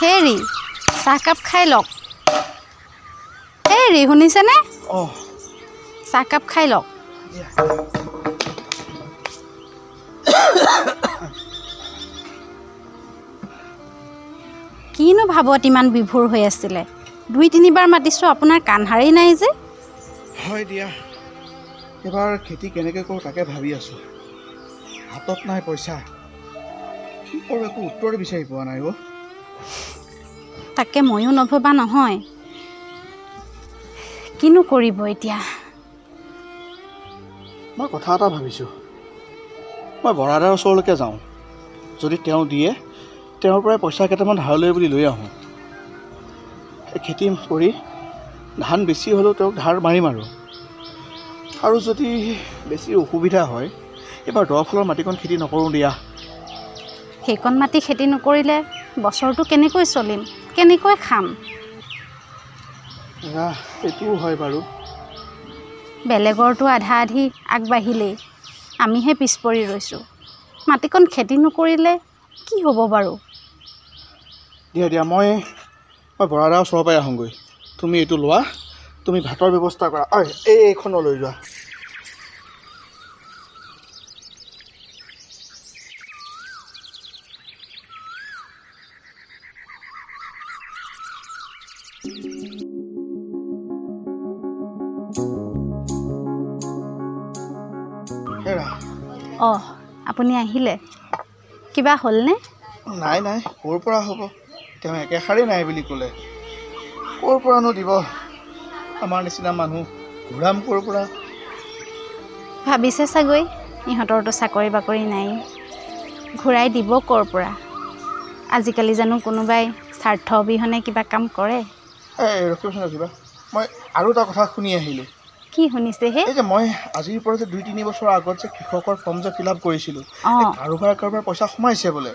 হেৰি চাহকাপ খাই লওক হেৰি শুনিছেনে চাহকাপ খাই লওক কিনো ভাবত ইমান বিভোৰ হৈ আছিলে 2-3 বাৰ মাতিছো আপোনাৰ কাণ হাৰি নাই যে হয় দিয়া এবাৰ খেতি কেনেকৈ কৰোঁ তাকে ভাবি আছো হাতত নাই পইচা কি কৰোঁ একো উত্তৰ বিচাৰি পোৱা নাই তাকে ময়ো নভবা নহয় কিনো কৰিব এতিয়া মই কথা এটা ভাবিছোঁ মই বৰাদাৰ ওচৰলৈকে যাওঁ যদি তেওঁ দিয়ে তেওঁৰ পৰাই পইচা কেইটামান ধাৰলৈ বুলি লৈ আহোঁ খেতি কৰি ধান বেছি হ'লেও তেওঁক ধাৰ মাৰিম আৰু যদি বেছি অসুবিধা হয় এবাৰ দফলৰ মাটিকণ খেতি নকৰোঁ দিয়া সেইকণ মাটি খেতি নকৰিলে বছৰটো কেনেকৈ চলিম কেনেকৈ খাম এইটোও হয় বাৰু বেলেগৰটো আধা আধি আগবাঢ়িলেই আমিহে পিছ পৰি ৰৈছোঁ মাটিকণ খেতি নকৰিলে কি হ'ব বাৰু দিয়া মই বৰাদাৰ ওচৰৰ পৰাই আহোঁগৈ তুমি এইটো লোৱা তুমি ভাতৰ ব্যৱস্থা কৰা এইখনো লৈ যোৱা আপুনি আহিলে কিবা হ'লনে নাই ক'ৰ পৰা হ'ব তেওঁ একেষাৰেই নাই বুলি ক'লে ক'ৰ পৰানো দিব আমাৰ নিচিনা মানুহ ঘূৰাম ক'ৰ পৰা ভাবিছে চাগৈ ইহঁতৰতো চাকৰি বাকৰি নাই ঘূৰাই দিব ক'ৰ পৰা আজিকালি জানো কোনোবাই স্বাৰ্থ অবিহনে কিবা কাম কৰে ৰখিবা মই আৰু এটা কথা শুনি আহিলোঁ কি শুনিছে হে এই যে মই আজিৰ পৰা যে 2-3 বছৰ আগত যে কৃষকৰ ফৰ্ম যে ফিল আপ কৰিছিলোঁ কাৰোবাৰ পইচা সোমাইছে বোলে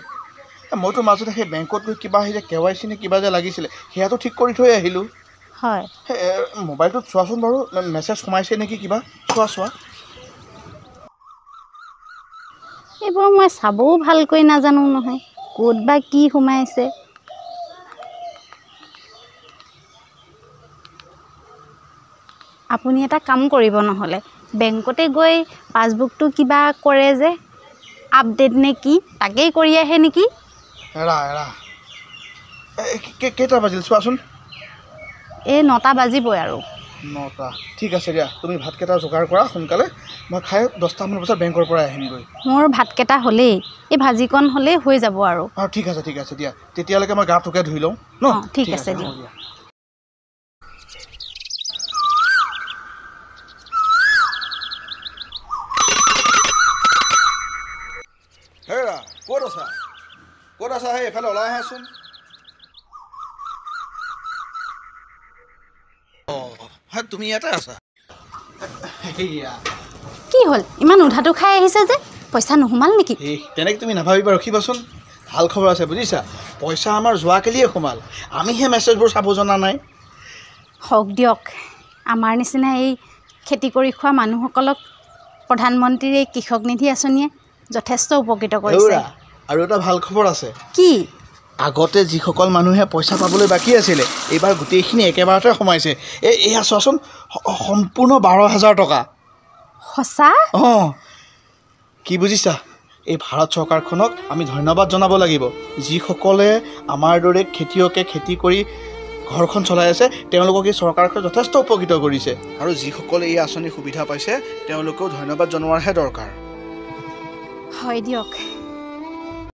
মইতো মাজতে সেই বেংকত গৈ কিবা সেই যে KYC নে কিবা যে লাগিছিলে সেয়াটো ঠিক কৰি থৈ আহিলোঁ হয় মোবাইলটোত চোৱাচোন বাৰু মেছেজ সোমাইছে নেকি কিবা চোৱা এইবোৰ মই চাবও ভালকৈ নাজানো নহয় ক'ত বা কি সোমাইছে আপুনি এটা কাম কৰিব নহ'লে বেংকতে গৈ পাছবুকটো কিবা কৰে যে আপডেট নে কি তাকেই কৰি আহে নেকি এৰা কেইটা বাজিল চোৱাচোন 9টা বাজিবই আৰু 9টা ঠিক আছে দিয়া তুমি ভাতকেইটা যোগাৰ কৰা সোনকালে মই খাই 10টামান বজাত বেংকৰ পৰা আহিমগৈ মোৰ ভাতকেইটা হ'লেই এই ভাজিকণ হ'লেই হৈ যাব আৰু ঠিক আছে দিয়া তেতিয়ালৈকে মই গাটোকে ধুই লওঁ ন ঠিক আছে দিয়া হেৰা ক'ত আছা হে এফালে ওলাই আহাচোন তুমি ইয়াতে আছা কি হ'ল ইমান উধাটো খাই আহিছে যে পইচা নোসোমাল নেকি তেনেকৈ তুমি নাভাবিবা ৰখিবাচোন ভাল খবৰ আছে বুজিছা পইচা আমাৰ যোৱাকালিয়ে সোমাল আমিহে মেছেজবোৰ চাব জনা নাই হওক দিয়ক আমাৰ নিচিনা এই খেতি কৰি খোৱা মানুহসকলক প্ৰধানমন্ত্ৰীৰ এই কৃষক নিধি আঁচনিয়ে যথেষ্ট উপকৃত কৰিছে আৰু এটা ভাল খবৰ আছে কি আগতে যিসকল মানুহে পইচা পাবলৈ বাকী আছিলে এইবাৰ গোটেইখিনি একেবাৰতে সোমাইছে এয়া চোৱাচোন সম্পূৰ্ণ 12,000 টকা সঁচা কি বুজিছা এই ভাৰত চৰকাৰখনক আমি ধন্যবাদ জনাব লাগিব যিসকলে আমাৰ দৰে খেতিয়কে খেতি কৰি ঘৰখন চলাই আছে তেওঁলোকক এই চৰকাৰখনে যথেষ্ট উপকৃত কৰিছে আৰু যিসকলে এই আঁচনিৰ সুবিধা পাইছে তেওঁলোকেও ধন্যবাদ জনোৱাৰহে দৰকাৰ হয় দিয়ক